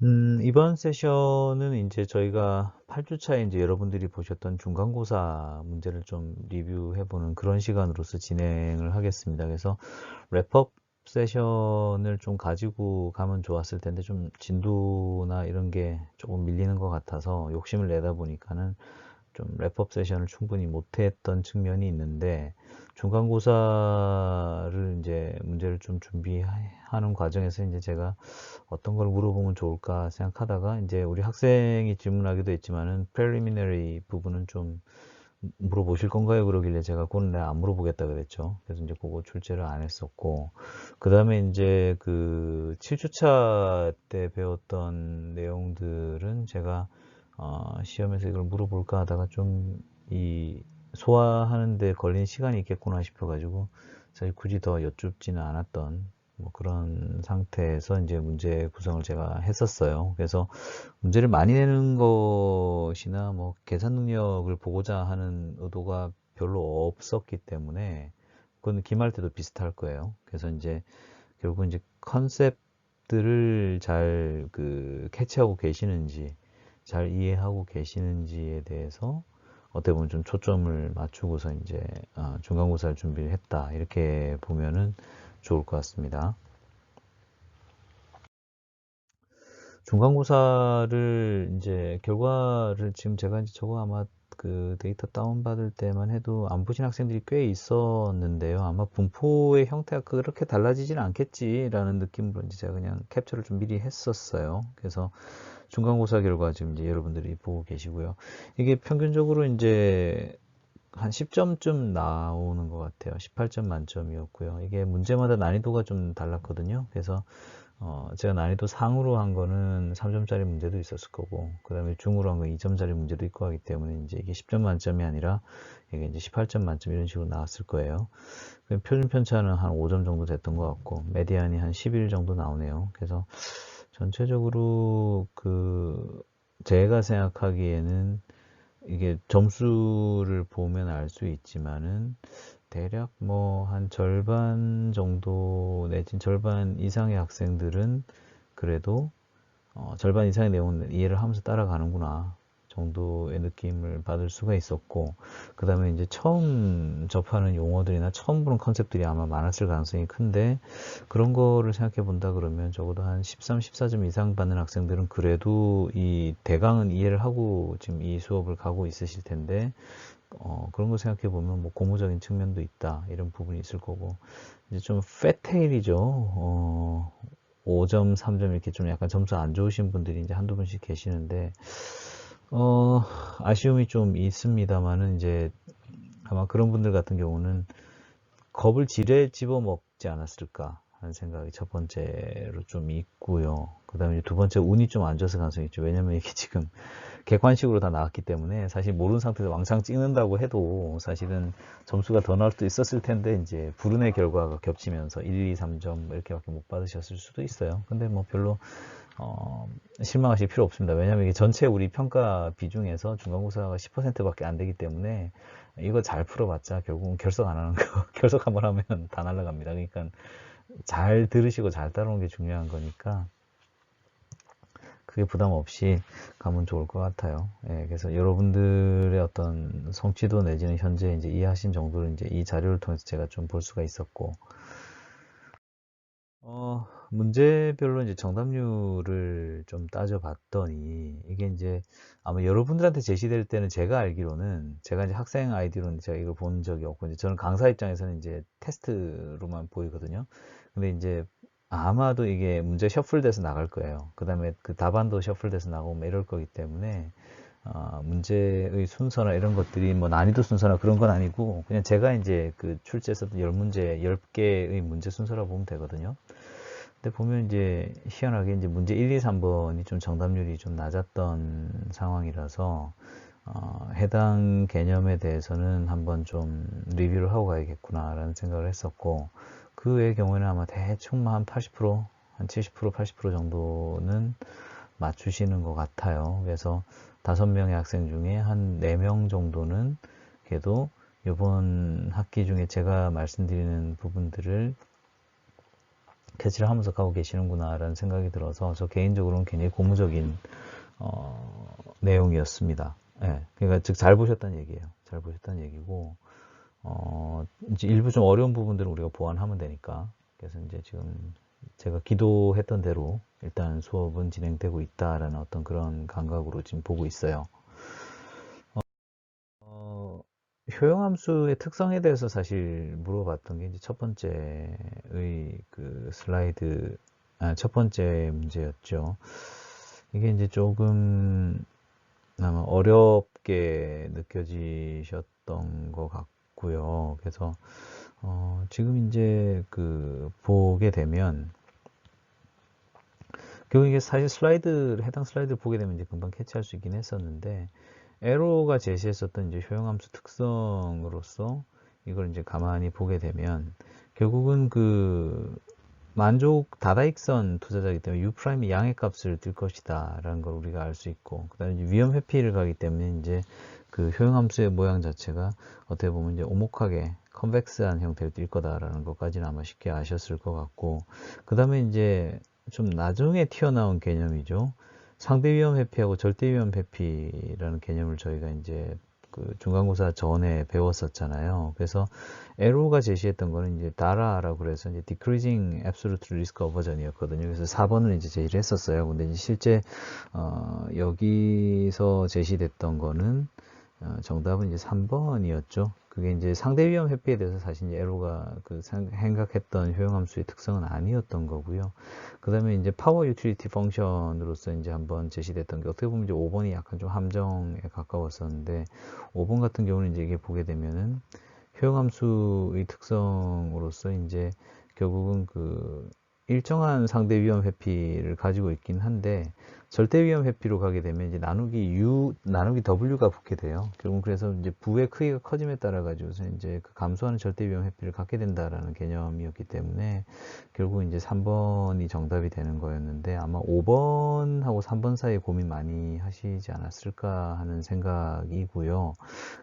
이번 세션은 이제 저희가 8주차에 이제 여러분들이 보셨던 중간고사 문제를 좀 리뷰해보는 그런 시간으로서 진행을 하겠습니다. 그래서 랩업 세션을 좀 가지고 가면 좋았을 텐데 좀 진도나 이런 게 조금 밀리는 것 같아서 욕심을 내다 보니까는 좀 랩업 세션을 충분히 못했던 측면이 있는데 중간고사를 이제 문제를 좀 준비하는 과정에서 이제 제가 어떤 걸 물어보면 좋을까 생각하다가 이제 우리 학생이 질문하기도 했지만은 preliminary 부분은 좀 물어보실 건가요? 그러길래 제가 그건 내가 안 물어보겠다 그랬죠. 그래서 이제 그거 출제를 안 했었고, 그 다음에 이제 그 7주차 때 배웠던 내용들은 제가 시험에서 이걸 물어볼까 하다가 좀 이 소화하는데 걸린 시간이 있겠구나 싶어가지고 사실 굳이 더 여쭙지는 않았던 뭐 그런 상태에서 이제 문제 구성을 제가 했었어요. 그래서 문제를 많이 내는 것이나 뭐 계산 능력을 보고자 하는 의도가 별로 없었기 때문에 그건 기말 때도 비슷할 거예요. 그래서 이제 결국 이제 컨셉들을 잘 그 캐치하고 계시는지 잘 이해하고 계시는지에 대해서 어떻게 보면 좀 초점을 맞추고서 이제 중간고사를 준비를 했다 이렇게 보면은 좋을 것 같습니다. 중간고사를 이제 결과를 지금 제가 이제 저거 아마 그 데이터 다운받을 때만 해도 안 보신 학생들이 꽤 있었는데요. 아마 분포의 형태가 그렇게 달라지진 않겠지라는 느낌으로 이제 제가 그냥 캡처를 좀 미리 했었어요. 그래서 중간고사 결과 지금 이제 여러분들이 보고 계시고요. 이게 평균적으로 이제 한 10점쯤 나오는 것 같아요. 18점 만점이었고요. 이게 문제마다 난이도가 좀 달랐거든요. 그래서 제가 난이도 상으로 한 거는 3점짜리 문제도 있었을 거고, 그 다음에 중으로 한 건 2점짜리 문제도 있고 하기 때문에 이제 이게 10점 만점이 아니라 이게 이제 18점 만점 이런 식으로 나왔을 거예요. 표준 편차는 한 5점 정도 됐던 것 같고, 메디안이 한 11 정도 나오네요. 그래서 전체적으로 그 제가 생각하기에는 이게 점수를 보면 알 수 있지만은 대략 뭐 한 절반 정도 내진 절반 이상의 학생들은 그래도 절반 이상의 내용은 이해를 하면서 따라가는구나 정도의 느낌을 받을 수가 있었고, 그 다음에 이제 처음 접하는 용어들이나 처음 보는 컨셉들이 아마 많았을 가능성이 큰데, 그런 거를 생각해 본다 그러면 적어도 한 13, 14점 이상 받는 학생들은 그래도 이 대강은 이해를 하고 지금 이 수업을 가고 있으실 텐데, 그런 거 생각해 보면 뭐 고무적인 측면도 있다 이런 부분이 있을 거고, 이제 좀 패테일이죠. 5점, 3점 이렇게 좀 약간 점수 안 좋으신 분들이 이제 한두 분씩 계시는데, 어, 아쉬움이 좀 있습니다만은 이제 아마 그런 분들 같은 경우는 겁을 지레 집어먹지 않았을까 하는 생각이 첫 번째로 좀 있고요. 그 다음에 두 번째 운이 좀 안 좋아서 가능성이 있죠. 왜냐면 이게 지금 객관식으로 다 나왔기 때문에 사실 모르는 상태에서 왕창 찍는다고 해도 사실은 점수가 더 나올 수도 있었을 텐데 이제 불운의 결과가 겹치면서 1, 2, 3점 이렇게밖에 못 받으셨을 수도 있어요. 근데 뭐 별로 실망하실 필요 없습니다. 왜냐하면 이게 전체 우리 평가 비중에서 중간고사가 10%밖에 안 되기 때문에 이거 잘 풀어봤자 결국은 결석 안 하는 거, 결석 한번 하면 다 날라갑니다. 그러니까 잘 들으시고 잘 따라오는 게 중요한 거니까 크게 부담 없이 가면 좋을 것 같아요. 예, 그래서 여러분들의 어떤 성취도 내지는 현재 이제 이해하신 정도를 이제 이 자료를 통해서 제가 좀 볼 수가 있었고, 문제별로 이제 정답률을 좀 따져봤더니, 이게 이제 아마 여러분들한테 제시될 때는 제가 알기로는, 제가 이제 학생 아이디로는 제가 이걸 본 적이 없고, 이제 저는 강사 입장에서는 이제 테스트로만 보이거든요. 근데 이제 아마도 이게 문제 셔플돼서 나갈 거예요. 그 다음에 그 답안도 셔플돼서 나오고 뭐 이럴 거기 때문에, 문제의 순서나 이런 것들이 뭐 난이도 순서나 그런 건 아니고, 그냥 제가 이제 그 출제했었던 10문제, 10개의 문제 순서라고 보면 되거든요. 근데 보면 이제 희한하게 이제 문제 1, 2, 3번이 좀 정답률이 좀 낮았던 상황이라서 해당 개념에 대해서는 한번 좀 리뷰를 하고 가야겠구나라는 생각을 했었고, 그 외의 경우에는 아마 대충 한 80%, 한 70%, 80% 정도는 맞추시는 것 같아요. 그래서 5명의 학생 중에 한 4명 정도는 그래도 이번 학기 중에 제가 말씀드리는 부분들을 캐치를 하면서 가고 계시는구나라는 생각이 들어서 저 개인적으로는 굉장히 고무적인 내용이었습니다. 예, 그러니까 즉 잘 보셨다는 얘기예요. 잘 보셨다는 얘기고 이제 일부 좀 어려운 부분들은 우리가 보완하면 되니까 그래서 이제 지금 제가 기도했던 대로 일단 수업은 진행되고 있다라는 어떤 그런 감각으로 지금 보고 있어요. 효용함수의 특성에 대해서 사실 물어봤던 게 이제 첫 번째의 그 슬라이드, 첫 번째 문제였죠. 이게 이제 조금 아마 어렵게 느껴지셨던 것 같고요. 그래서 지금 이제 그 보게 되면 결국 이게 사실 해당 슬라이드를 보게 되면 이제 금방 캐치할 수 있긴 했었는데 에로가 제시했었던 이제 효용함수 특성으로서 이걸 이제 가만히 보게 되면 결국은 그 만족 다다익선 투자자이기 때문에 U''이 양의 값을 뜰 것이다 라는 걸 우리가 알 수 있고 그 다음에 위험 회피를 가기 때문에 이제 그 효용함수의 모양 자체가 어떻게 보면 이제 오목하게 컨벡스한 형태를 띌 거다라는 것까지는 아마 쉽게 아셨을 것 같고 그 다음에 이제 좀 나중에 튀어나온 개념이죠. 상대 위험 회피하고 절대 위험 회피라는 개념을 저희가 이제 그 중간고사 전에 배웠었잖아요. 그래서 에로가 제시했던 거는 이제 다라라고 그래서 이제 decreasing absolute risk aversion이었거든요. 그래서 4번을 이제 제시를 했었어요. 근데 이제 실제 여기서 제시됐던 거는 정답은 이제 3번이었죠. 그게 이제 상대 위험 회피에 대해서 사실 이제 에로가 그 생각했던 효용함수의 특성은 아니었던 거고요. 그 다음에 이제 파워 유틸리티 펑션으로서 이제 한번 제시됐던 게 어떻게 보면 이제 5번이 약간 좀 함정에 가까웠었는데 5번 같은 경우는 이제 이게 보게 되면은 효용함수의 특성으로서 이제 결국은 그 일정한 상대 위험 회피를 가지고 있긴 한데 절대 위험 회피로 가게 되면 이제 나누기 W가 붙게 돼요. 결국 그래서 이제 부의 크기가 커짐에 따라 가지고서 이제 그 감소하는 절대 위험 회피를 갖게 된다라는 개념이었기 때문에 결국 이제 3번이 정답이 되는 거였는데 아마 5번하고 3번 사이에 고민 많이 하시지 않았을까 하는 생각이고요.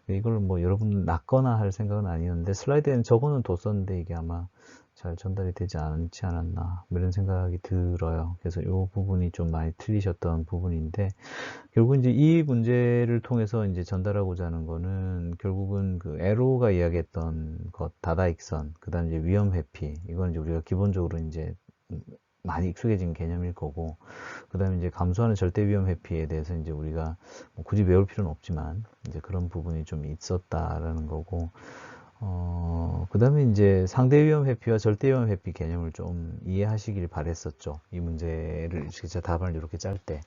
이걸 뭐 여러분 낚거나 할 생각은 아니었는데 슬라이드에는 적어는 뒀었는데 이게 아마 잘 전달이 되지 않지 않았나 뭐 이런 생각이 들어요. 그래서 이 부분이 좀 많이 틀리셨던 부분인데 결국 이제 이 문제를 통해서 이제 전달하고자 하는 거는 결국은 그 에로가 이야기했던 것 다다익선 그다음 이제 위험 회피 이건 이제 우리가 기본적으로 이제 많이 익숙해진 개념일 거고 그다음에 이제 감소하는 절대 위험 회피에 대해서 이제 우리가 뭐 굳이 외울 필요는 없지만 이제 그런 부분이 좀 있었다라는 거고 그 다음에 이제 상대 위험 회피와 절대 위험 회피 개념을 좀 이해하시길 바랬었죠. 이 문제를 진짜 답을 이렇게 짤 때.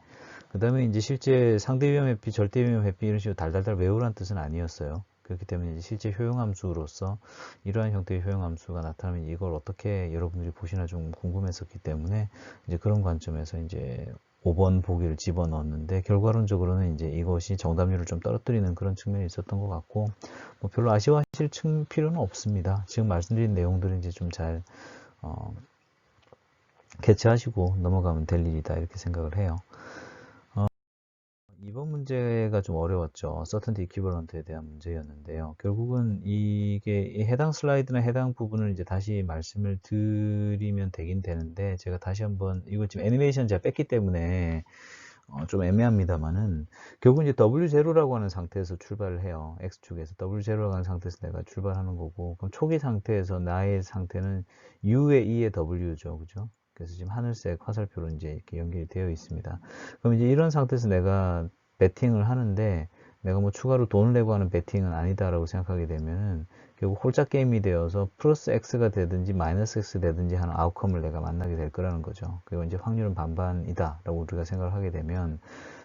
그 다음에 이제 실제 상대 위험 회피, 절대 위험 회피 이런 식으로 달달달 외우라는 뜻은 아니었어요. 그렇기 때문에 이제 실제 효용함수로서 이러한 형태의 효용함수가 나타나면 이걸 어떻게 여러분들이 보시나 좀 궁금했었기 때문에 이제 그런 관점에서 이제 5번 보기를 집어넣었는데 결과론적으로는 이제 이것이 정답률을 좀 떨어뜨리는 그런 측면이 있었던 것 같고 뭐 별로 아쉬워하실 필요는 없습니다. 지금 말씀드린 내용들은 이제 좀 잘 캐치하시고 넘어가면 될 일이다 이렇게 생각을 해요. 이번 문제가 좀 어려웠죠. Certainty Equivalent에 대한 문제였는데요. 결국은 이게 해당 슬라이드나 해당 부분을 이제 다시 말씀을 드리면 되긴 되는데 제가 다시 한번 이거 지금 애니메이션 제가 뺐기 때문에 좀 애매합니다만은 결국 이제 W0라고 하는 상태에서 출발을 해요. X축에서 W0라고 하는 상태에서 내가 출발하는 거고 그럼 초기 상태에서 나의 상태는 U의 E의 W죠. 그죠? 그래서 지금 하늘색 화살표로 이제 이렇게 연결이 되어 있습니다. 그럼 이제 이런 상태에서 내가 베팅을 하는데 내가 뭐 추가로 돈을 내고 하는 베팅은 아니다라고 생각하게 되면은 결국 홀짝 게임이 되어서 플러스 X가 되든지 마이너스 X 되든지 하는 아웃컴을 내가 만나게 될 거라는 거죠. 그리고 이제 확률은 반반이다 라고 우리가 생각을 하게 되면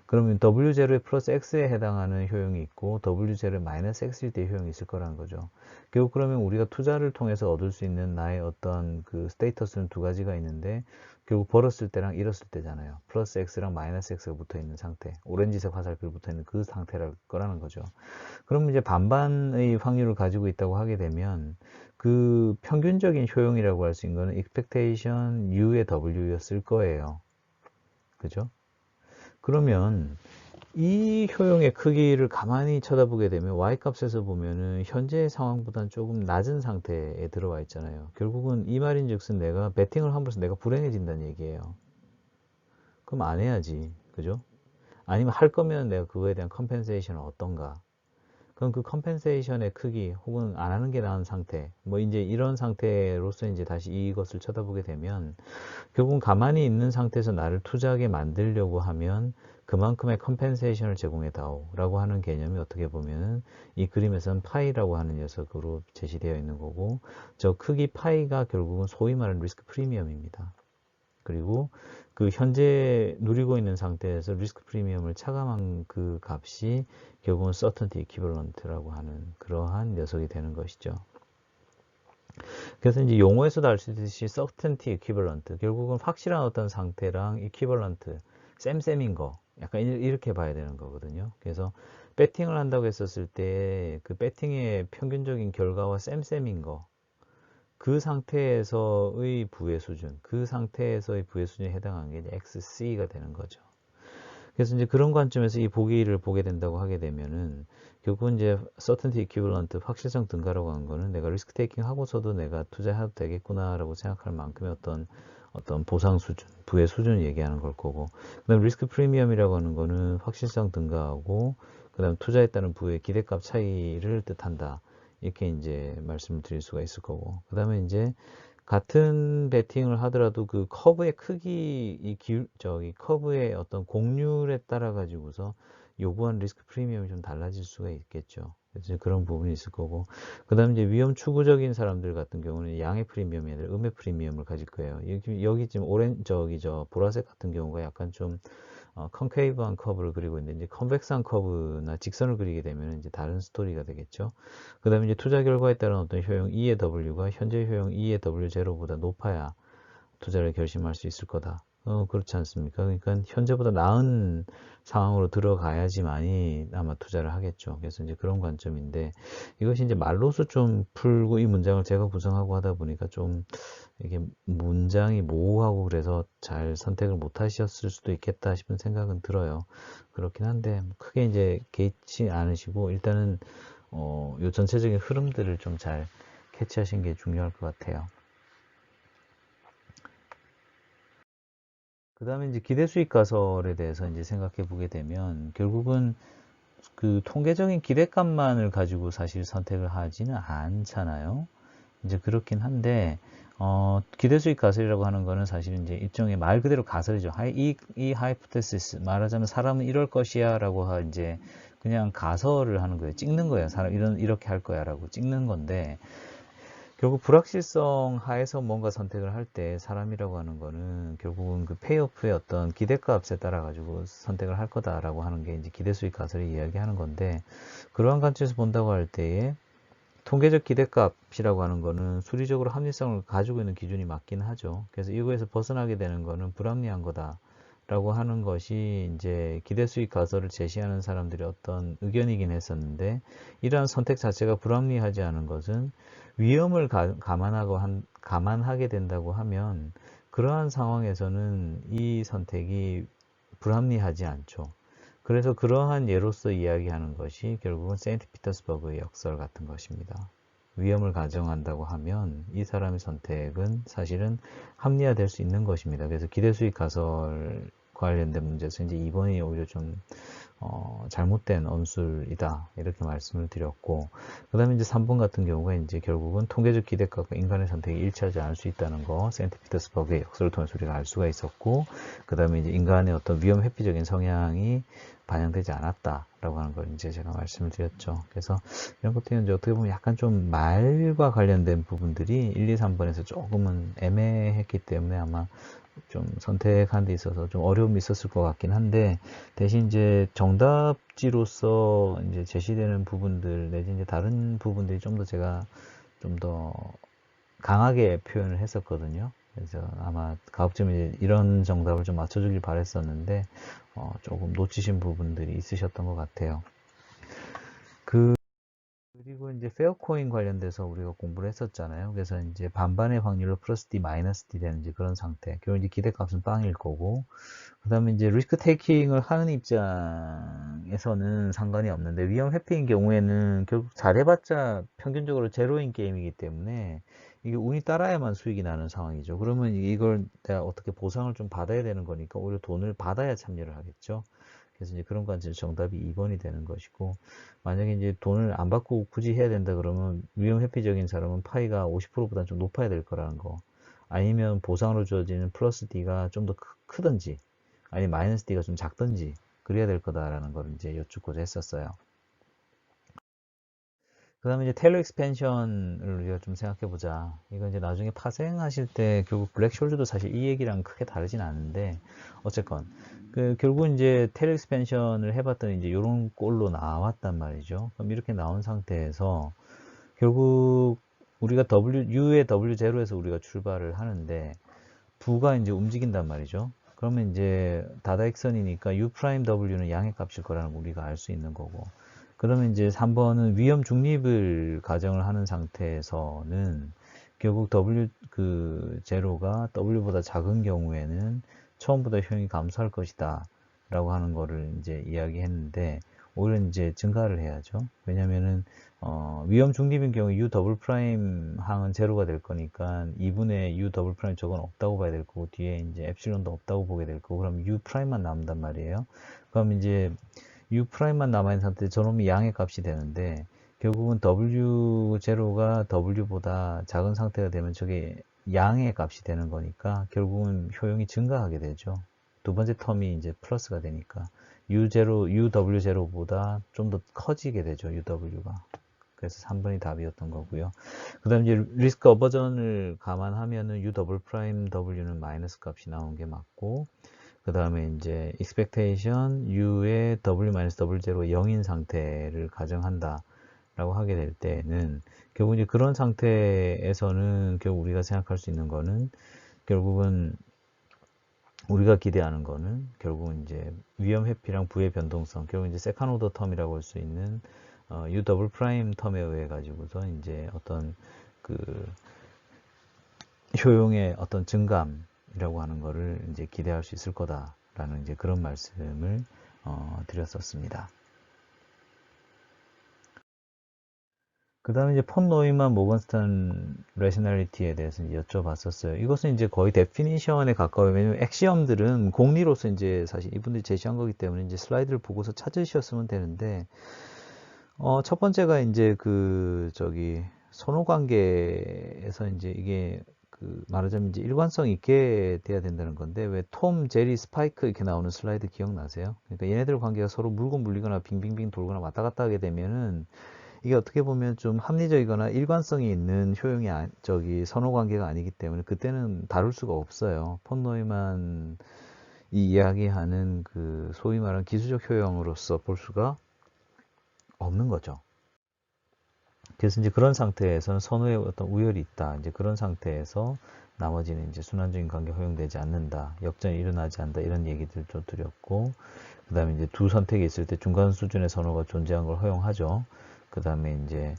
그러면 W0의 플러스 X에 해당하는 효용이 있고 W0의 마이너스 X일 때 효용이 있을 거라는 거죠. 결국 그러면 우리가 투자를 통해서 얻을 수 있는 나의 어떤 그 스테이터스는 두 가지가 있는데 결국 벌었을 때랑 잃었을 때잖아요. 플러스 X랑 마이너스 X가 붙어 있는 상태, 오렌지색 화살표가 붙어 있는 그 상태랄 거라는 거죠. 그러면 이제 반반의 확률을 가지고 있다고 하게 되면 그 평균적인 효용이라고 할 수 있는 거는 expectation U의 W였을 거예요. 그죠? 그러면 이 효용의 크기를 가만히 쳐다보게 되면 y-값에서 보면은 현재 상황보다는 조금 낮은 상태에 들어와 있잖아요. 결국은 이 말인즉슨 내가 베팅을 함으로써 내가 불행해진다는 얘기예요. 그럼 안 해야지, 그죠? 아니면 할 거면 내가 그거에 대한 컴펜세이션은 어떤가? 그럼 그 컴펜세이션의 크기 혹은 안 하는 게 나은 상태, 뭐 이제 이런 상태로서 이제 다시 이것을 쳐다보게 되면 결국은 가만히 있는 상태에서 나를 투자하게 만들려고 하면 그만큼의 컴펜세이션을 제공해다오 라고 하는 개념이 어떻게 보면은 이 그림에서는 파이라고 하는 녀석으로 제시되어 있는 거고, 저 크기 파이가 결국은 소위 말하는 리스크 프리미엄입니다. 그리고 그 현재 누리고 있는 상태에서 리스크 프리미엄을 차감한 그 값이 결국은 서턴티 이퀴벌런트라고 하는 그러한 녀석이 되는 것이죠. 그래서 이제 용어에서도 알 수 있듯이 certainty equivalent, 결국은 확실한 어떤 상태랑 equivalent, 쌤쌤인 거, 약간 이렇게 봐야 되는 거거든요. 그래서 배팅을 한다고 했었을 때 그 배팅의 평균적인 결과와 쌤쌤인 거, 그 상태에서의 부의 수준, 그 상태에서의 부의 수준에 해당하는 게 이제 XC가 되는 거죠. 그래서 이제 그런 관점에서 이 보기를 보게 된다고 하게 되면은 결국은 이제 certainty equivalent, 확실성 증가라고 하는 거는 내가 리스크 테이킹 하고서도 내가 투자해도 되겠구나라고 생각할 만큼의 어떤 보상 수준, 부의 수준을 얘기하는 걸 거고, 그다음 리스크 프리미엄이라고 하는 거는 확실성 증가하고 그다음 투자했다는 부의 기대값 차이를 뜻한다. 이렇게 이제 말씀을 드릴 수가 있을 거고, 그다음에 이제 같은 베팅을 하더라도 그 커브의 크기, 저기 커브의 어떤 곡률에 따라 가지고서 요구한 리스크 프리미엄이 좀 달라질 수가 있겠죠. 그래서 그런 부분이 있을 거고, 그 다음에 이제 위험 추구적인 사람들 같은 경우는 양의 프리미엄이 아니라 음의 프리미엄을 가질 거예요. 여기 지금 저 보라색 같은 경우가 약간 좀 컨케이브한 커브를 그리고 있는데, 이제 컨벡스한 커브나 직선을 그리게 되면 이제 다른 스토리가 되겠죠. 그 다음에 이제 투자 결과에 따른 어떤 효용 E의 W가 현재 효용 E의 W0보다 높아야 투자를 결심할 수 있을 거다. 그렇지 않습니까? 그러니까 현재보다 나은 상황으로 들어가야지만이 아마 투자를 하겠죠. 그래서 이제 그런 관점인데, 이것이 이제 말로서 좀 풀고 이 문장을 제가 구성하고 하다 보니까 좀 이게 문장이 모호하고 그래서 잘 선택을 못 하셨을 수도 있겠다 싶은 생각은 들어요. 그렇긴 한데 크게 이제 개의치 않으시고 일단은 요 전체적인 흐름들을 좀 잘 캐치하시는 게 중요할 것 같아요. 그 다음에 이제 기대수익 가설에 대해서 이제 생각해 보게 되면 결국은 그 통계적인 기대값만을 가지고 사실 선택을 하지는 않잖아요. 이제 그렇긴 한데, 기대수익 가설이라고 하는 거는 사실 이제 일종의 말 그대로 가설이죠. 이 하이포테시스, 말하자면 사람은 이럴 것이야 라고 이제 그냥 가설을 하는 거예요. 찍는 거예요. 사람 이렇게 할 거야 라고 찍는 건데, 결국 불확실성 하에서 뭔가 선택을 할 때 사람이라고 하는 거는 결국은 그 페이오프의 어떤 기대값에 따라 가지고 선택을 할 거다라고 하는 게 이제 기대수익 가설이 이야기하는 건데, 그러한 관점에서 본다고 할 때에 통계적 기대값이라고 하는 거는 수리적으로 합리성을 가지고 있는 기준이 맞긴 하죠. 그래서 이거에서 벗어나게 되는 거는 불합리한 거다라고 하는 것이 이제 기대수익 가설을 제시하는 사람들의 어떤 의견이긴 했었는데, 이러한 선택 자체가 불합리하지 않은 것은 위험을 감안하게 된다고 하면 그러한 상황에서는 이 선택이 불합리하지 않죠. 그래서 그러한 예로서 이야기하는 것이 결국은 세인트 피터스버그의 역설 같은 것입니다. 위험을 가정한다고 하면 이 사람의 선택은 사실은 합리화될 수 있는 것입니다. 그래서 기대수익 가설 관련된 문제에서 이제 2번이 오히려 좀 잘못된 언술이다 이렇게 말씀을 드렸고, 그 다음에 이제 3번 같은 경우가 이제 결국은 통계적 기대값과 인간의 선택이 일치하지 않을 수 있다는 거, 세인트 피터스버그의 역설을 통해서 우리가 알 수가 있었고, 그 다음에 이제 인간의 어떤 위험 회피적인 성향이 반영되지 않았다라고 하는 걸 이제 제가 말씀을 드렸죠. 그래서 이런 것들은 이제 어떻게 보면 약간 좀 말과 관련된 부분들이 1, 2, 3번에서 조금은 애매했기 때문에 아마 좀 선택하는 데 있어서 좀 어려움이 있었을 것 같긴 한데, 대신 이제 정답지로서 이제 제시되는 부분들 내지 이제 다른 부분들이 좀 더 제가 좀 더 강하게 표현을 했었거든요. 그래서 아마 가급적이면 이런 정답을 좀 맞춰주길 바랬었는데 조금 놓치신 부분들이 있으셨던 것 같아요. 그리고 이제 페어코인 관련돼서 우리가 공부를 했었잖아요. 그래서 이제 반반의 확률로 플러스 D 마이너스 D 되는 이제 그런 상태. 결국 이제 기대값은 빵일 거고, 그 다음에 이제 리스크 테이킹을 하는 입장에서는 상관이 없는데, 위험 회피인 경우에는 결국 잘해봤자 평균적으로 제로인 게임이기 때문에 이게 운이 따라야만 수익이 나는 상황이죠. 그러면 이걸 내가 어떻게 보상을 좀 받아야 되는 거니까 오히려 돈을 받아야 참여를 하겠죠. 그래서 이제 그런 관점 정답이 2번이 되는 것이고, 만약에 이제 돈을 안 받고 굳이 해야 된다 그러면 위험 회피적인 사람은 파이가 50%보다 좀 높아야 될 거라는 거. 아니면 보상으로 주어지는 플러스 D가 좀 더 크든지, 아니 마이너스 D가 좀 작든지 그래야 될 거다라는 걸 이제 여쭙고자 했었어요. 그 다음에 이제 테일러 익스펜션을 우리가 좀 생각해 보자. 이거 이제 나중에 파생하실 때 결국 블랙숄드도 사실 이 얘기랑 크게 다르진 않은데, 어쨌건 결국 이제 테일러 익스펜션을 해봤더니 이제 이런 꼴로 나왔단 말이죠. 그럼 이렇게 나온 상태에서 결국 우리가 U의 W0에서 우리가 출발을 하는데 부가 이제 움직인단 말이죠. 그러면 이제 다다익선이니까 U 프라임 W는 양의 값일 거라는 거 우리가 알 수 있는 거고. 그러면 이제 3번은 위험 중립을 가정을 하는 상태에서는 결국 W 제로가 W보다 작은 경우에는 처음보다 효용이 감소할 것이다 라고 하는 거를 이제 이야기했는데, 오히려 이제 증가를 해야죠. 왜냐면은 위험 중립인 경우 U 더블 프라임 항은 제로가 될 거니까 2분의 U 더블 프라임 저건 없다고 봐야 될 거고, 뒤에 이제 엡실론도 없다고 보게 될 거고, 그럼 U 프라임만 남는단 말이에요. 그럼 이제 U 프라임만 남아있는 상태에 저놈이 양의 값이 되는데, 결국은 W0가 W보다 작은 상태가 되면 저게 양의 값이 되는 거니까 결국은 효용이 증가하게 되죠. 두 번째 텀이 이제 플러스가 되니까 UW0보다 좀 더 커지게 되죠, UW가. 그래서 3번이 답이었던 거고요. 그 다음 이제 리스크 어버전을 감안하면은 U 더블 프라임 W는 마이너스 값이 나온 게 맞고, 그 다음에 이제 expectation U의 W-W0 0인 상태를 가정한다 라고 하게 될 때는 결국 이제 그런 상태에서는 결국 우리가 생각할 수 있는 거는 결국은 우리가 기대하는 거는 결국은 이제 위험 회피랑 부의 변동성, 결국 이제 세컨 오더 텀이라고 할 수 있는 U 더블 프라임 텀에 의해 가지고서 이제 어떤 그 효용의 어떤 증감이라고 하는 거를 이제 기대할 수 있을 거다라는 이제 그런 말씀을 드렸었습니다. 그 다음에 이제 폰 노이만 모건스탄 레셔널리티에 대해서 이제 여쭤봤었어요. 이것은 이제 거의 데피니션에 가까워요. 왜냐면 액시엄들은 공리로서 이제 사실 이분들이 제시한 거기 때문에 이제 슬라이드를 보고서 찾으셨으면 되는데, 첫 번째가 이제 선호 관계에서 이제 이게 말하자면 이제 일관성 있게 돼야 된다는 건데, 왜 톰, 제리, 스파이크 이렇게 나오는 슬라이드 기억나세요? 그러니까 얘네들 관계가 서로 물고 물리거나 빙빙빙 돌거나 왔다 갔다 하게 되면은 이게 어떻게 보면 좀 합리적이거나 일관성이 있는 효용이 선호 관계가 아니기 때문에 그때는 다룰 수가 없어요. 폰 노이만이 이야기하는 소위 말하는 기술적 효용으로서 볼 수가 없는 거죠. 그래서 이제 그런 상태에서는 선호의 어떤 우열이 있다. 이제 그런 상태에서 나머지는 이제 순환적인 관계 허용되지 않는다. 역전이 일어나지 않는다. 이런 얘기들 좀 드렸고, 그 다음에 이제 두 선택이 있을 때 중간 수준의 선호가 존재한 걸 허용하죠. 그 다음에 이제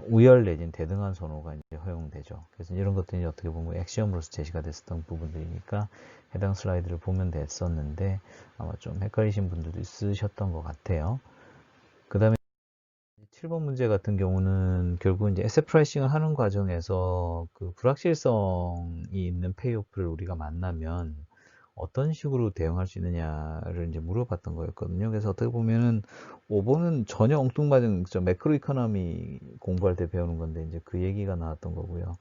우열 내진 대등한 선호가 이제 허용되죠. 그래서 이런 것들이 어떻게 보면 액시엄으로서 제시가 됐었던 부분들이니까 해당 슬라이드를 보면 됐었는데 아마 좀 헷갈리신 분들도 있으셨던 것 같아요. 그 다음에 7번 문제 같은 경우는 결국 이제 에셋 프라이싱을 하는 과정에서 불확실성이 있는 페이오프를 우리가 만나면 어떤 식으로 대응할 수 있느냐를 이제 물어봤던 거였거든요. 그래서 어떻게 보면은 5번은 전혀 엉뚱맞은 매크로 이코노미 공부할 때 배우는 건데 이제 그 얘기가 나왔던 거고요.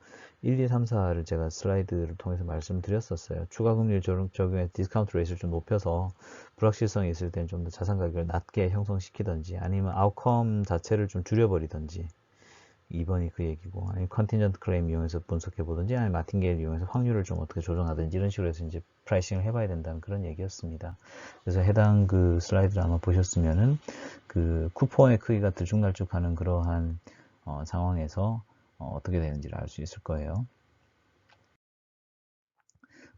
1, 2, 3, 4를 제가 슬라이드를 통해서 말씀드렸었어요. 추가 금리를 적용해 디스카운트 레이스를 좀 높여서 불확실성이 있을 때는 좀 더 자산 가격을 낮게 형성시키든지 아니면 아웃컴 자체를 좀 줄여버리든지, 2번이 그 얘기고, 아니면 컨틴전트 클레임 이용해서 분석해 보든지 아니면 마틴게일 이용해서 확률을 좀 어떻게 조정하든지 이런 식으로 해서 이제 프라이싱을 해봐야 된다는 그런 얘기였습니다. 그래서 해당 슬라이드를 아마 보셨으면은 쿠폰의 크기가 들쭉날쭉하는 그러한 상황에서 어떻게 되는지를 알 수 있을 거예요.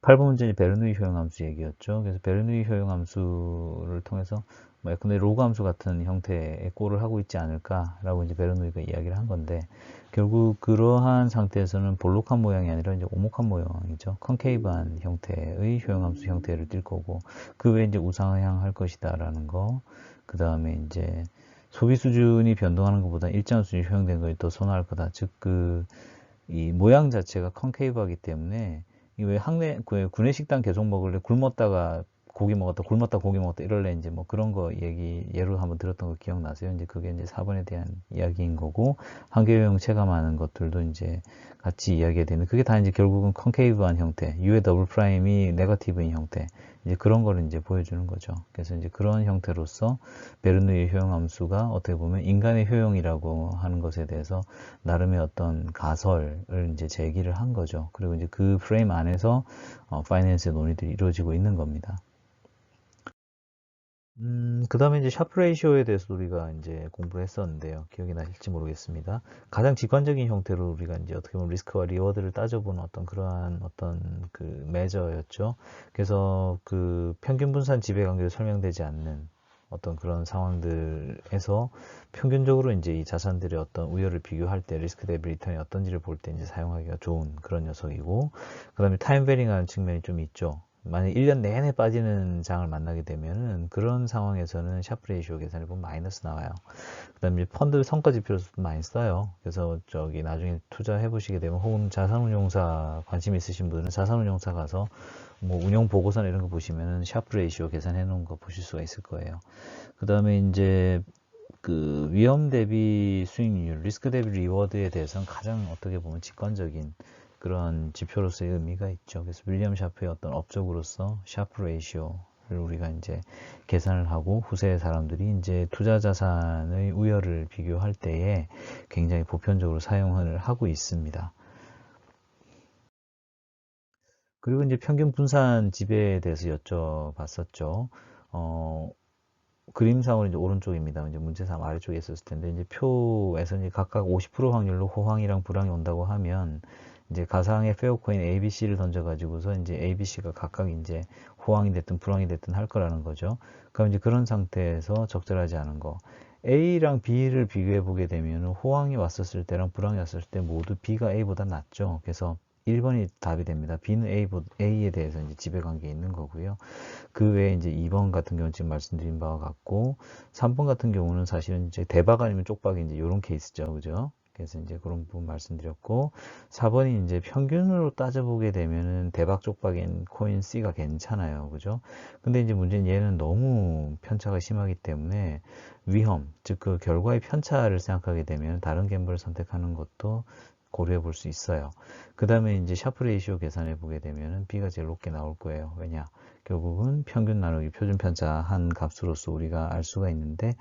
8번 문제는 베르누이 효용 함수 얘기였죠. 그래서 베르누이 효용 함수를 통해서 뭐 예컨대 로그 함수 같은 형태의 꼴을 하고 있지 않을까라고 이제 베르누이가 이야기를 한 건데, 결국 그러한 상태에서는 볼록한 모양이 아니라 이제 오목한 모양이죠. 컨케이브한 형태의 효용 함수 형태를 띌 거고, 그 외에 이제 우상향할 것이다라는 거. 그 다음에 이제 소비 수준이 변동하는 것보다 일정 수준이 효용된 것이 더 선호할 거다. 즉, 이 모양 자체가 컨케이브하기 때문에, 이왜 그 구내식당 계속 먹을래 굶었다가 고기 먹었다, 굶었다 고기 먹었다 이럴래, 이제 뭐 그런 거 예로 한번 들었던 거 기억나세요? 이제 그게 이제 4번에 대한 이야기인 거고, 한계효용 체감하는 것들도 이제 같이 이야기가 되는, 그게 다 이제 결국은 컨케이브한 형태, U의 더블 프라임이 네거티브인 형태, 이제 그런 거를 이제 보여주는 거죠. 그래서 이제 그런 형태로서 베르누이 효용 함수가 어떻게 보면 인간의 효용이라고 하는 것에 대해서 나름의 어떤 가설을 이제 제기를 한 거죠. 그리고 이제 그 프레임 안에서 파이낸스의 논의들이 이루어지고 있는 겁니다. 그 다음에 이제 샤프 레이시오에 대해서 우리가 이제 공부를 했었는데요. 기억이 나실지 모르겠습니다. 가장 직관적인 형태로 우리가 이제 어떻게 보면 리스크와 리워드를 따져보는 어떤 그러한 어떤 그 매저였죠. 그래서 그 평균 분산 지배 관계로 설명되지 않는 어떤 그런 상황들에서 평균적으로 이제 이 자산들의 어떤 우열을 비교할 때 리스크 대비 리턴이 어떤지를 볼 때 이제 사용하기가 좋은 그런 녀석이고, 그 다음에 타임 베링하는 측면이 좀 있죠. 만약 1년 내내 빠지는 장을 만나게 되면은 그런 상황에서는 샤프 레이시오 계산해 보면 마이너스 나와요. 그다음에 펀드 성과 지표로서도 많이 써요. 그래서 저기 나중에 투자해 보시게 되면, 혹은 자산운용사 관심 있으신 분들은 자산운용사 가서 뭐 운용 보고서나 이런 거 보시면은 샤프 레이시오 계산해 놓은 거 보실 수가 있을 거예요. 그다음에 이제 그 위험 대비 수익률, 리스크 대비 리워드에 대해서는 가장 어떻게 보면 직관적인 그런 지표로서의 의미가 있죠. 그래서 윌리엄 샤프의 어떤 업적으로서 샤프 레이시오를 우리가 이제 계산을 하고, 후세 사람들이 이제 투자 자산의 우열을 비교할 때에 굉장히 보편적으로 사용을 하고 있습니다. 그리고 이제 평균 분산 지배에 대해서 여쭤봤었죠. 어, 그림상으로 이제 오른쪽입니다. 이제 문제 3 아래쪽에 있었을 텐데, 이제 표에서 이제 각각 50% 확률로 호황이랑 불황이 온다고 하면, 이제 가상의 페어코인 ABC를 던져가지고서 이제 ABC가 각각 이제 호황이 됐든 불황이 됐든 할 거라는 거죠. 그럼 이제 그런 상태에서 적절하지 않은 거. A랑 B를 비교해 보게 되면 호황이 왔었을 때랑 불황이 왔을 때 모두 B가 A보다 낫죠. 그래서 1번이 답이 됩니다. B는 A에 대해서 이제 지배관계에 있는 거고요. 그 외에 이제 2번 같은 경우는 지금 말씀드린 바와 같고, 3번 같은 경우는 사실은 이제 대박 아니면 쪽박이 이제 이런 케이스죠. 그죠? 그래서 이제 그런 부분 말씀드렸고, 4번이 이제 평균으로 따져보게 되면은 대박 쪽박인 코인 C가 괜찮아요. 그죠? 근데 이제 문제는 얘는 너무 편차가 심하기 때문에 위험, 즉 그 결과의 편차를 생각하게 되면 다른 갬블을 선택하는 것도 고려해 볼 수 있어요. 그 다음에 이제 샤프 레이시오 계산해 보게 되면은 B가 제일 높게 나올 거예요. 왜냐? 결국은 평균 나누기 표준 편차 한 값으로서 우리가 알 수가 있는데,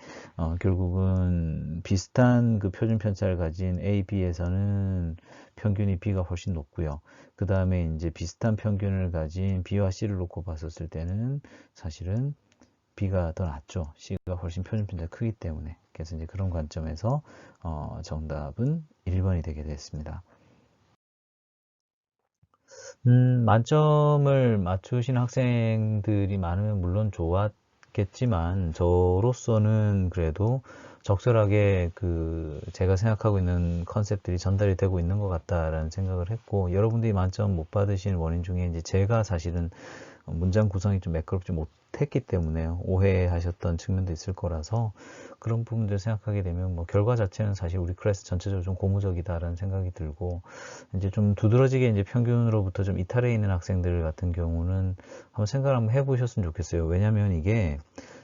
결국은 비슷한 그 표준 편차를 가진 A, B에서는 평균이 B가 훨씬 높고요. 그 다음에 이제 비슷한 평균을 가진 B와 C를 놓고 봤었을 때는 사실은 B가 더 낫죠. C가 훨씬 표준 편차가 크기 때문에. 그래서 이제 그런 관점에서 정답은 1번이 되게 됐습니다. 만점을 맞추신 학생들이 많으면 물론 좋았겠지만, 저로서는 그래도 적절하게 그 제가 생각하고 있는 컨셉들이 전달이 되고 있는 것 같다라는 생각을 했고, 여러분들이 만점 못 받으신 원인 중에 이제 제가 사실은 문장 구성이 좀 매끄럽지 못했기 때문에 오해하셨던 측면도 있을 거라서, 그런 부분들 생각하게 되면 뭐 결과 자체는 사실 우리 클래스 전체적으로 좀 고무적이다라는 생각이 들고, 이제 좀 두드러지게 이제 평균으로부터 좀 이탈해 있는 학생들 같은 경우는 한번 생각을 한번 해보셨으면 좋겠어요. 왜냐면 이게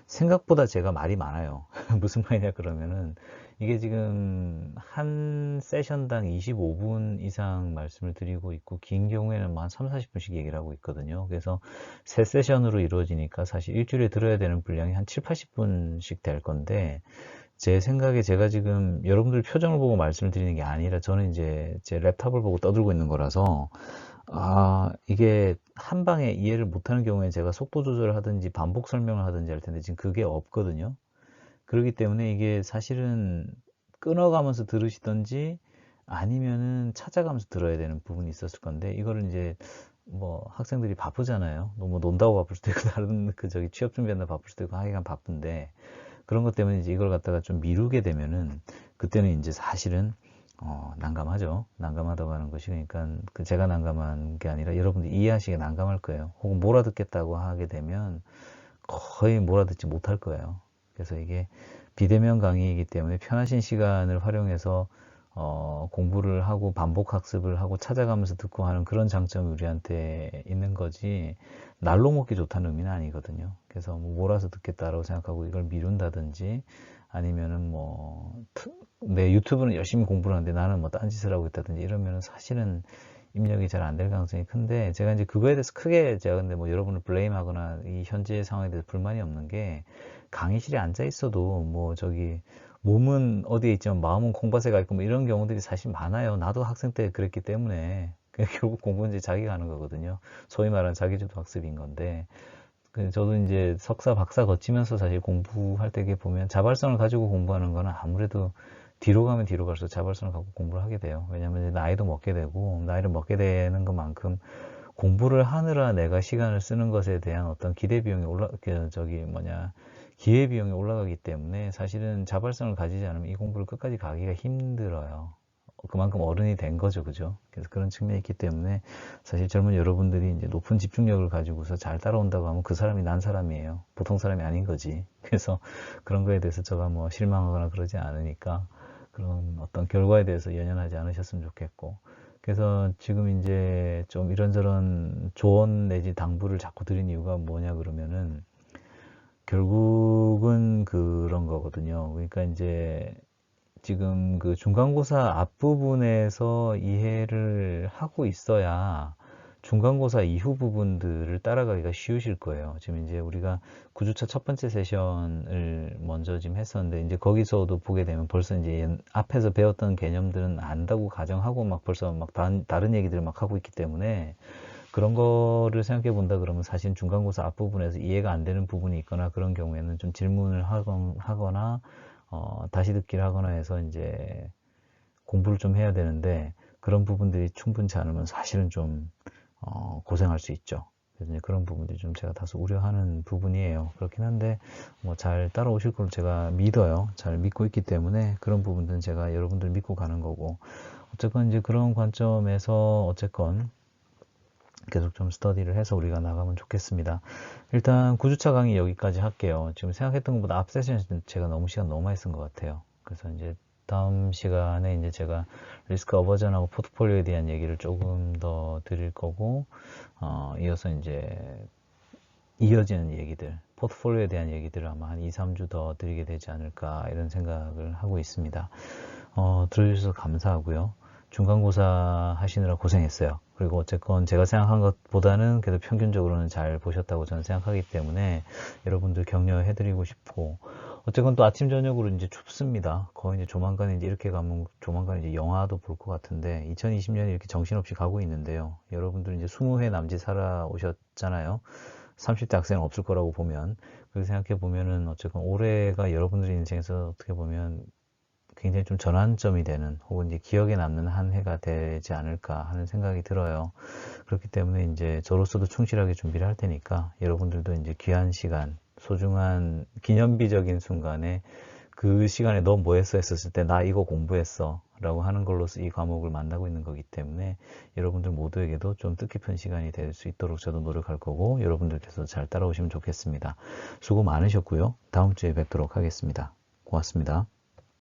생각보다 제가 말이 많아요. 무슨 말이냐 그러면은, 이게 지금 한 세션당 25분 이상 말씀을 드리고 있고, 긴 경우에는 뭐 한 3, 40분씩 얘기를 하고 있거든요. 그래서 세 세션으로 이루어지니까 사실 일주일에 들어야 되는 분량이 한 7, 80분씩 될 건데, 제 생각에 제가 지금 여러분들 표정을 보고 말씀을 드리는 게 아니라, 저는 이제 제 랩탑을 보고 떠들고 있는 거라서, 이게 한 방에 이해를 못하는 경우에 제가 속도 조절을 하든지 반복 설명을 하든지 할 텐데, 지금 그게 없거든요. 그렇기 때문에 이게 사실은 끊어가면서 들으시던지 아니면은 찾아가면서 들어야 되는 부분이 있었을 건데, 이거를 이제 뭐 학생들이 바쁘잖아요. 뭐 논다고 바쁠 수도 있고 다른 취업 준비한다 바쁠 수도 있고 하여간 바쁜데 그런 것 때문에 이제 이걸 갖다가 좀 미루게 되면은 그때는 이제 사실은 난감하죠. 난감하다고 하는 것이 그러니까 제가 난감한 게 아니라 여러분들이 이해하시기에 난감할 거예요. 혹은 몰아듣겠다고 하게 되면 거의 몰아듣지 못할 거예요. 그래서 이게 비대면 강의이기 때문에 편하신 시간을 활용해서 공부를 하고 반복 학습을 하고 찾아가면서 듣고 하는 그런 장점이 우리한테 있는 거지 날로 먹기 좋다는 의미는 아니거든요. 그래서 뭐 몰아서 듣겠다라고 생각하고 이걸 미룬다든지 아니면은 뭐 내 유튜브는 열심히 공부를 하는데 나는 뭐 딴짓을 하고 있다든지 이러면은 사실은 입력이 잘 안 될 가능성이 큰데 제가 이제 그거에 대해서 크게 제가 근데 뭐 여러분을 블레임하거나 이 현재 상황에 대해서 불만이 없는 게 강의실에 앉아 있어도 뭐 몸은 어디에 있지만 마음은 콩밭에 가 있고 뭐 이런 경우들이 사실 많아요. 나도 학생 때 그랬기 때문에 결국 공부는 이제 자기가 하는 거거든요. 소위 말하는 자기주도 학습인 건데 저도 이제 석사, 박사 거치면서 사실 공부할 때 보면 자발성을 가지고 공부하는 거는 아무래도 뒤로 가면 뒤로 갈수록 자발성을 갖고 공부를 하게 돼요. 왜냐하면 이제 나이도 먹게 되고 나이를 먹게 되는 것만큼 공부를 하느라 내가 시간을 쓰는 것에 대한 어떤 기대 비용이 기회 비용이 올라가기 때문에 사실은 자발성을 가지지 않으면 이 공부를 끝까지 가기가 힘들어요. 그만큼 어른이 된 거죠, 그죠? 그래서 그런 측면이 있기 때문에 사실 젊은 여러분들이 이제 높은 집중력을 가지고서 잘 따라온다고 하면 그 사람이 난 사람이에요. 보통 사람이 아닌 거지. 그래서 그런 거에 대해서 제가 뭐 실망하거나 그러지 않으니까 그런 어떤 결과에 대해서 연연하지 않으셨으면 좋겠고. 그래서 지금 이제 좀 이런저런 조언 내지 당부를 자꾸 드린 이유가 뭐냐 그러면은 결국은 그런 거거든요. 그러니까 이제 지금 그 중간고사 앞부분에서 이해를 하고 있어야 중간고사 이후 부분들을 따라가기가 쉬우실 거예요. 지금 이제 우리가 9주차 첫 번째 세션을 먼저 지금 했었는데, 이제 거기서도 보게 되면 벌써 이제 앞에서 배웠던 개념들은 안다고 가정하고 막 벌써 막 다른 얘기들을 막 하고 있기 때문에 그런 거를 생각해 본다 그러면 사실 중간고사 앞부분에서 이해가 안 되는 부분이 있거나 그런 경우에는 좀 질문을 하거나 다시 듣기를 하거나 해서 이제 공부를 좀 해야 되는데 그런 부분들이 충분치 않으면 사실은 좀 고생할 수 있죠. 그래서 이제 그런 부분들이 좀 제가 다소 우려하는 부분이에요. 그렇긴 한데 뭐 잘 따라오실 걸 제가 믿어요. 잘 믿고 있기 때문에 그런 부분들은 제가 여러분들 믿고 가는 거고 어쨌건 이제 그런 관점에서 어쨌건 계속 좀 스터디를 해서 우리가 나가면 좋겠습니다. 일단 9주차 강의 여기까지 할게요. 지금 생각했던 것보다 앞 세션은 제가 시간 너무 많이 쓴 것 같아요. 그래서 이제 다음 시간에 이제 제가 리스크 어버전하고 포트폴리오에 대한 얘기를 조금 더 드릴 거고, 이어서 이제 이어지는 얘기들, 포트폴리오에 대한 얘기들을 아마 한 2, 3주 더 드리게 되지 않을까 이런 생각을 하고 있습니다. 들어주셔서 감사하고요. 중간고사 하시느라 고생했어요. 그리고 어쨌건 제가 생각한 것보다는 그래도 평균적으로는 잘 보셨다고 저는 생각하기 때문에 여러분들 격려해드리고 싶고, 어쨌건 또 아침 저녁으로 이제 춥습니다. 거의 이제 조만간 이제 이렇게 가면 조만간 이제 영화도 볼 것 같은데 2020년이 이렇게 정신없이 가고 있는데요. 여러분들 이제 20회 남짓 살아오셨잖아요. 30대 학생은 없을 거라고 보면, 그렇게 생각해 보면은 어쨌건 올해가 여러분들의 인생에서 어떻게 보면 굉장히 좀 전환점이 되는 혹은 이제 기억에 남는 한 해가 되지 않을까 하는 생각이 들어요. 그렇기 때문에 이제 저로서도 충실하게 준비를 할 테니까 여러분들도 이제 귀한 시간, 소중한 기념비적인 순간에 그 시간에 너 뭐 했어 했었을 때 나 이거 공부했어 라고 하는 걸로서 이 과목을 만나고 있는 거기 때문에 여러분들 모두에게도 좀 뜻깊은 시간이 될 수 있도록 저도 노력할 거고 여러분들께서 잘 따라오시면 좋겠습니다. 수고 많으셨고요. 다음 주에 뵙도록 하겠습니다. 고맙습니다.